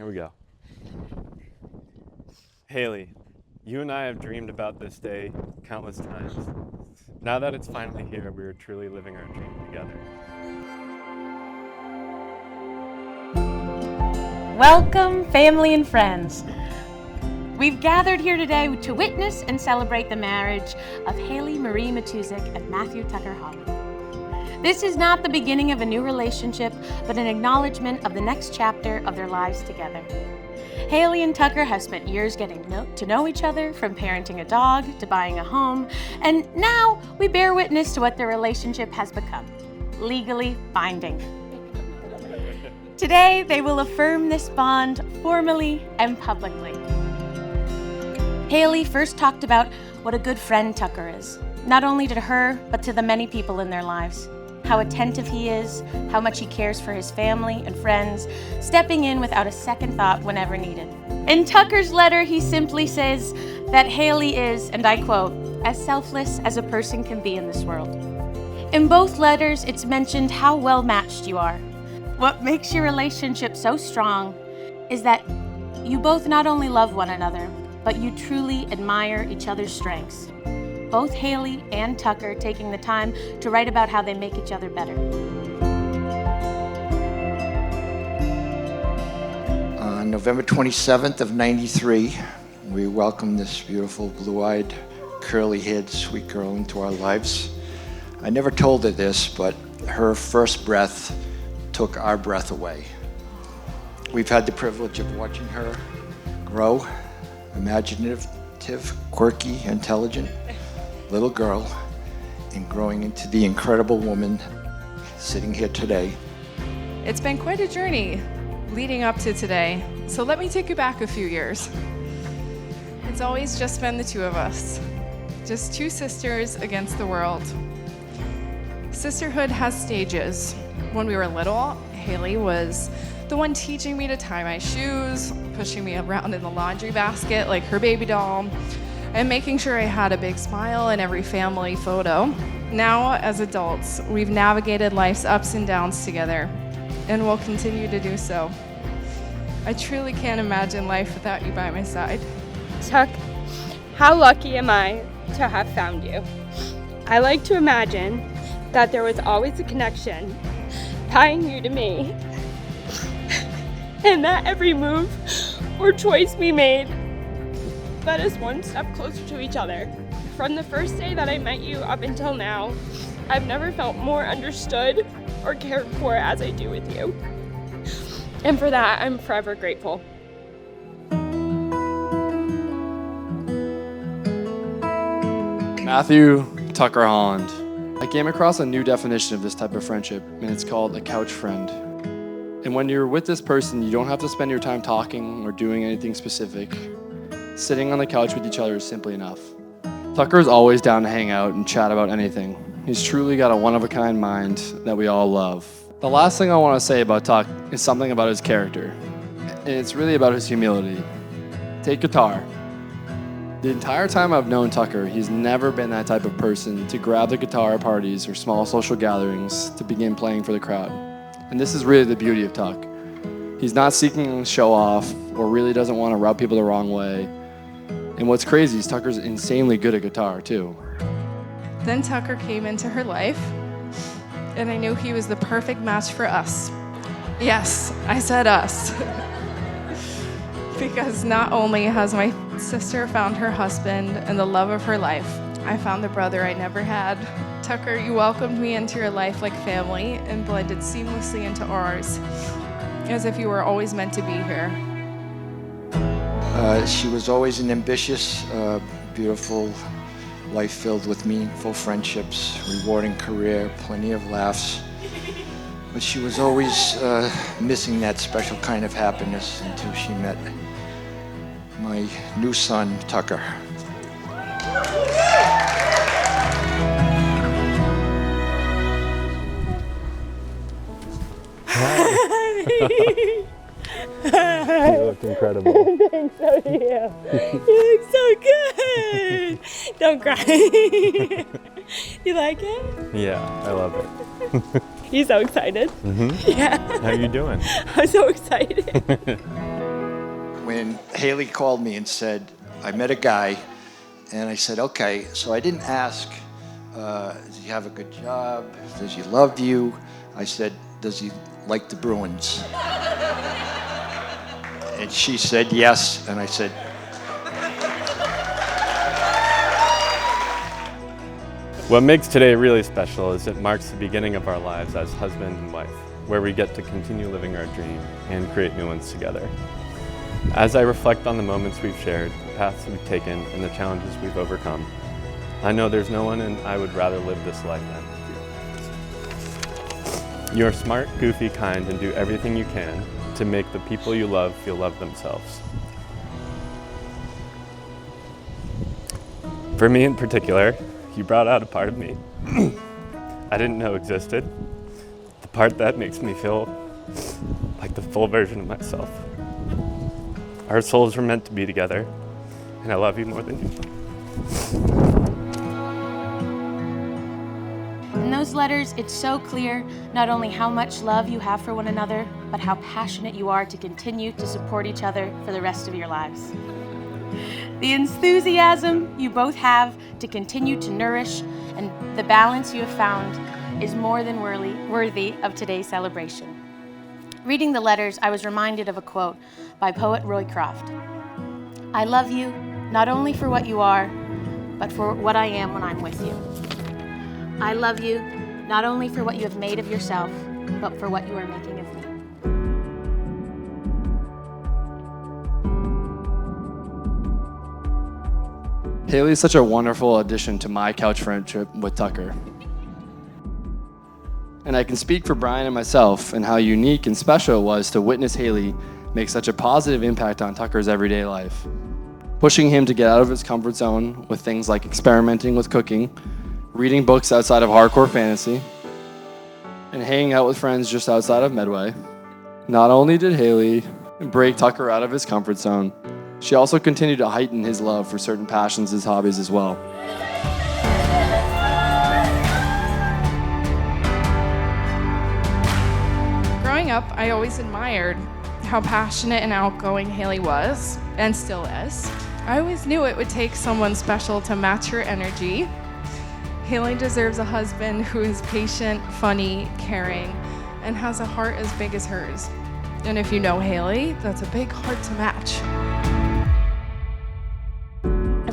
Here we go. Haley, you and I have dreamed about this day countless times. Now that it's finally here, we are truly living our dream together. Welcome, family and friends. We've gathered here today to witness and celebrate the marriage of Haley Marie Matuzik and Matthew Tucker Holland. This is not the beginning of a new relationship, but an acknowledgement of the next chapter of their lives together. Haley and Tucker have spent years getting to know each other, from parenting a dog to buying a home, and now we bear witness to what their relationship has become, legally binding. Today, they will affirm this bond formally and publicly. Haley first talked about what a good friend Tucker is, not only to her, but to the many people in their lives. How attentive he is, how much he cares for his family and friends, stepping in without a second thought whenever needed. In Tucker's letter, he simply says that Haley is, and I quote, as selfless as a person can be in this world. In both letters, it's mentioned how well matched you are. What makes your relationship so strong is that you both not only love one another, but you truly admire each other's strengths. Both Haley and Tucker taking the time to write about how they make each other better. On November 27th of '93, we welcomed this beautiful, blue-eyed, curly-haired, sweet girl into our lives. I never told her this, but her first breath took our breath away. We've had the privilege of watching her grow, imaginative, quirky, intelligent little girl, and growing into the incredible woman sitting here today. It's been quite a journey leading up to today, so let me take you back a few years. It's always just been the two of us, just two sisters against the world. Sisterhood has stages. When we were little, Haley was the one teaching me to tie my shoes, pushing me around in the laundry basket like her baby doll, and making sure I had a big smile in every family photo. Now, as adults, we've navigated life's ups and downs together, and will continue to do so. I truly can't imagine life without you by my side. Tuck, how lucky am I to have found you? I like to imagine that there was always a connection tying you to me, and that every move or choice we made led us one step closer to each other. From the first day that I met you up until now, I've never felt more understood or cared for as I do with you. And for that, I'm forever grateful. Matthew Tucker Holland. I came across a new definition of this type of friendship, and it's called a couch friend. And when you're with this person, you don't have to spend your time talking or doing anything specific. Sitting on the couch with each other is simply enough. Tucker is always down to hang out and chat about anything. He's truly got a one-of-a-kind mind that we all love. The last thing I want to say about Tuck is something about his character, and it's really about his humility. Take guitar. The entire time I've known Tucker, he's never been that type of person to grab the guitar at parties or small social gatherings to begin playing for the crowd. And this is really the beauty of Tuck. He's not seeking to show off or really doesn't want to rub people the wrong way. And what's crazy is Tucker's insanely good at guitar, too. Then Tucker came into her life, and I knew he was the perfect match for us. Yes, I said us. Because not only has my sister found her husband and the love of her life, I found the brother I never had. Tucker, you welcomed me into your life like family and blended seamlessly into ours, as if you were always meant to be here. She was always an ambitious, beautiful life filled with meaningful friendships, rewarding career, plenty of laughs. But she was always missing that special kind of happiness until she met my new son, Tucker. You looked incredible. Thanks, so do you. You look so good. Don't cry. You like it? Yeah, I love it. You so excited? Mm-hmm. Yeah. How are you doing? I'm so excited. when Haley called me and said, I met a guy, and I said, okay. So I didn't ask, does he have a good job? Does he love you? I said, does he like the Bruins? And she said yes, and I said, What makes today really special is it marks the beginning of our lives as husband and wife, where we get to continue living our dream and create new ones together. As I reflect on the moments we've shared, the paths we've taken, and the challenges we've overcome, I know there's no one and I would rather live this life than with you. You're smart, goofy, kind, and do everything you can to make the people you love feel loved themselves. For me in particular, you brought out a part of me I didn't know existed. The part that makes me feel like the full version of myself. Our souls were meant to be together, and I love you more than you know. In those letters, it's so clear not only how much love you have for one another, but how passionate you are to continue to support each other for the rest of your lives. The enthusiasm you both have to continue to nourish and the balance you have found is more than worthy of today's celebration. Reading the letters, I was reminded of a quote by poet Roy Croft. I love you not only for what you are, but for what I am when I'm with you. I love you not only for what you have made of yourself, but for what you are making of me. Haley is such a wonderful addition to my couch friendship with Tucker. And I can speak for Brian and myself and how unique and special it was to witness Haley make such a positive impact on Tucker's everyday life, pushing him to get out of his comfort zone with things like experimenting with cooking, reading books outside of hardcore fantasy, and hanging out with friends just outside of Medway. Not only did Haley break Tucker out of his comfort zone, she also continued to heighten his love for certain passions and hobbies as well. Growing up, I always admired how passionate and outgoing Haley was, and still is. I always knew it would take someone special to match her energy. Haley deserves a husband who is patient, funny, caring, and has a heart as big as hers. And if you know Haley, that's a big heart to match.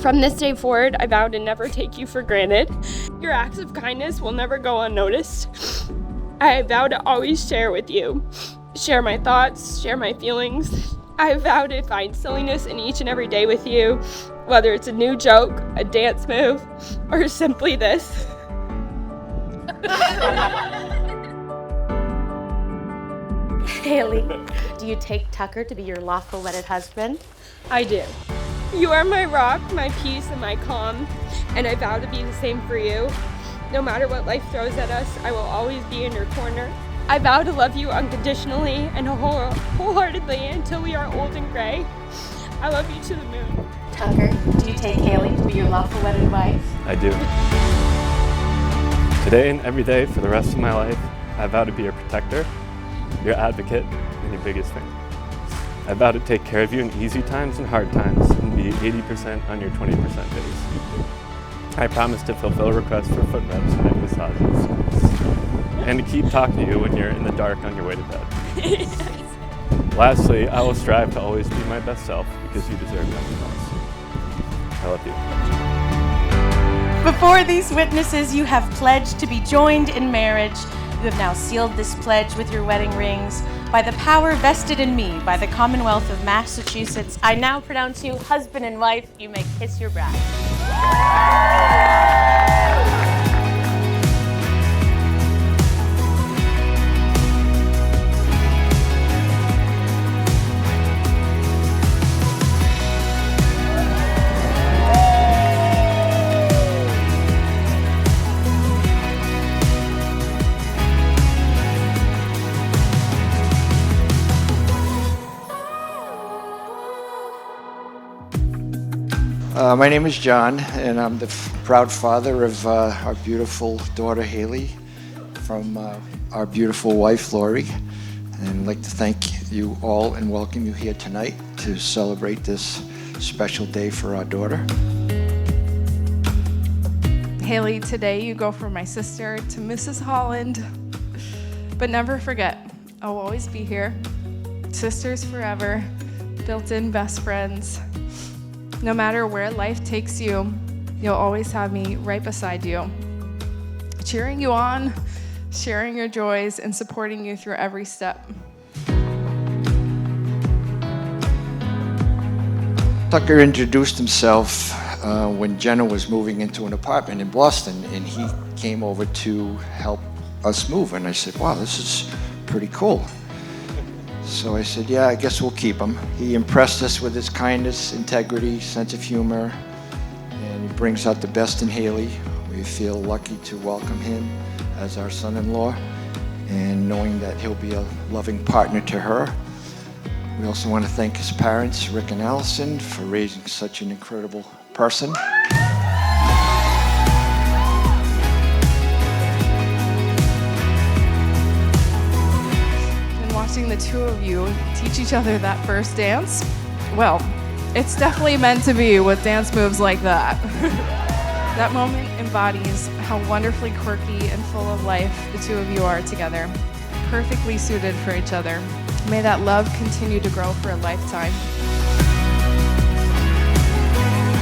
From this day forward, I vow to never take you for granted. Your acts of kindness will never go unnoticed. I vow to always share with you, share my thoughts, share my feelings. I vow to find silliness in each and every day with you, whether it's a new joke, a dance move, or simply this. Haley, do you take Tucker to be your lawful wedded husband? I do. You are my rock, my peace, and my calm, and I vow to be the same for you. No matter what life throws at us, I will always be in your corner. I vow to love you unconditionally and wholeheartedly until we are old and gray. I love you to the moon. Tucker, do you take Haley to be your lawful wedded wife? I do. Today and every day for the rest of my life, I vow to be your protector, your advocate, and your biggest fan. I vow to take care of you in easy times and hard times and be 80% on your 20% days. I promise to fulfill requests for foot rubs and neck massages, and to keep talking to you when you're in the dark on your way to bed. Lastly, I will strive to always be my best self because you deserve nothing else. I love you. Before these witnesses, you have pledged to be joined in marriage. You have now sealed this pledge with your wedding rings. By the power vested in me by the Commonwealth of Massachusetts, I now pronounce you husband and wife. You may kiss your bride. My name is John, and I'm the proud father of our beautiful daughter, Haley, from our beautiful wife, Lori. And I'd like to thank you all and welcome you here tonight to celebrate this special day for our daughter. Haley, today you go from my sister to Mrs. Holland. But never forget, I'll always be here. Sisters forever, built-in best friends. No matter where life takes you, you'll always have me right beside you, cheering you on, sharing your joys, and supporting you through every step. Tucker introduced himself when Jenna was moving into an apartment in Boston, and he came over to help us move. And I said, wow, this is pretty cool. So I said, yeah, I guess we'll keep him. He impressed us with his kindness, integrity, sense of humor, and he brings out the best in Haley. We feel lucky to welcome him as our son-in-law, and knowing that he'll be a loving partner to her. We also want to thank his parents, Rick and Allison, for raising such an incredible person. And watching the two of you teach each other that first dance, well, it's definitely meant to be with dance moves like that. That moment embodies how wonderfully quirky and full of life the two of you are together, perfectly suited for each other. May that love continue to grow for a lifetime.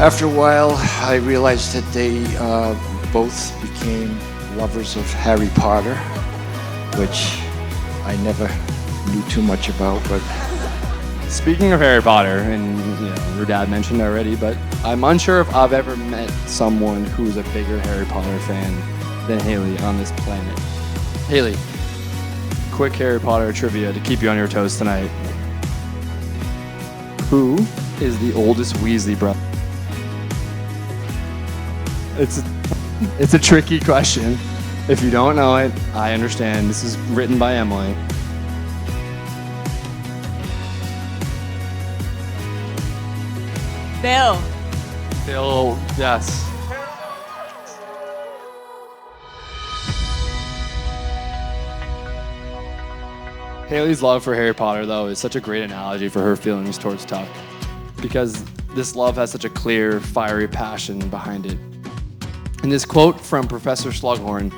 After a while, I realized that they both became lovers of Harry Potter, which I never knew too much about, but Speaking of Harry Potter, and your dad mentioned already, but I'm unsure if I've ever met someone who's a bigger Harry Potter fan than Haley on this planet. Haley, quick Harry Potter trivia to keep you on your toes tonight. Who is the oldest Weasley brother? It's a tricky question. If you don't know it, I understand. This is written by Emily. Bill. Bill, yes. Haley's love for Harry Potter, though, is such a great analogy for her feelings towards Tuck, because this love has such a clear, fiery passion behind it. And this quote from Professor Slughorn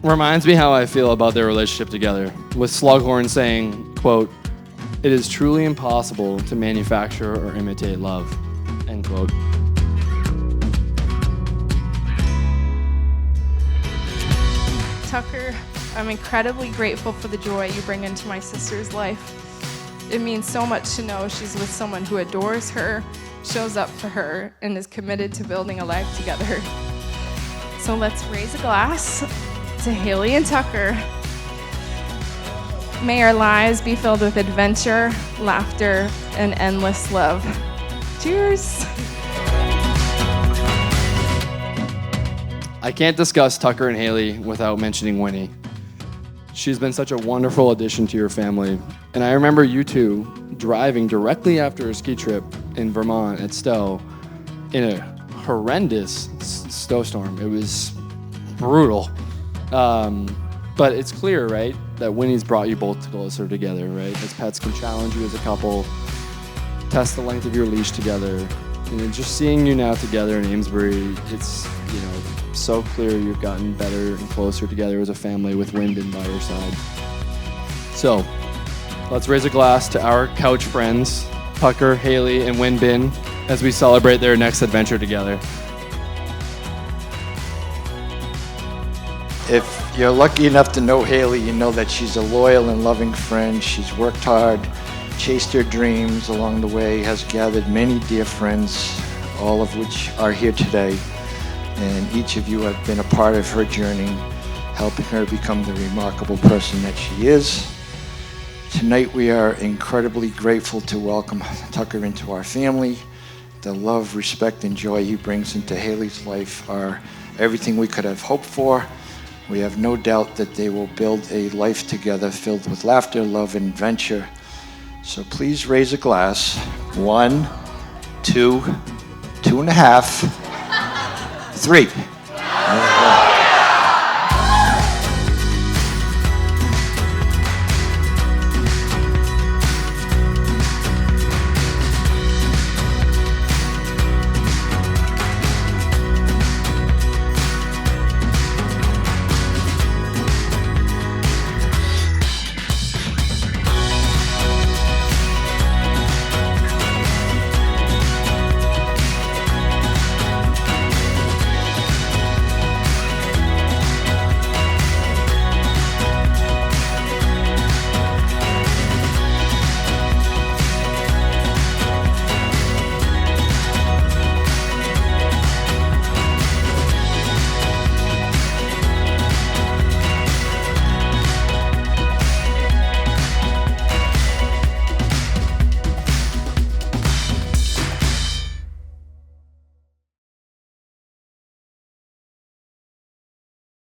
reminds me how I feel about their relationship together, with Slughorn saying, quote, "It is truly impossible to manufacture or imitate love," end quote. Tucker, I'm incredibly grateful for the joy you bring into my sister's life. It means so much to know she's with someone who adores her, shows up for her, and is committed to building a life together. So let's raise a glass to Haley and Tucker. May our lives be filled with adventure, laughter, and endless love. Cheers! I can't discuss Tucker and Haley without mentioning Winnie. She's been such a wonderful addition to your family. And I remember you two driving directly after a ski trip in Vermont at Stowe in a horrendous snowstorm. It was brutal. But it's clear, right, that Winnie's brought you both closer together, right? As pets can challenge you as a couple, test the length of your leash together. And then just seeing you now together in Amesbury, it's, so clear you've gotten better and closer together as a family with Wyndon by your side. So, let's raise a glass to our couch friends, Tucker, Haley, and Wyndon, as we celebrate their next adventure together. if you're lucky enough to know Haley, you know that she's a loyal and loving friend. She's worked hard, chased her dreams along the way, has gathered many dear friends, all of which are here today. And each of you have been a part of her journey, helping her become the remarkable person that she is. Tonight we are incredibly grateful to welcome Tucker into our family. The love, respect, and joy he brings into Haley's life are everything we could have hoped for. We have no doubt that they will build a life together filled with laughter, love, and adventure. So please raise a glass. 1, 2, 2.5, 3.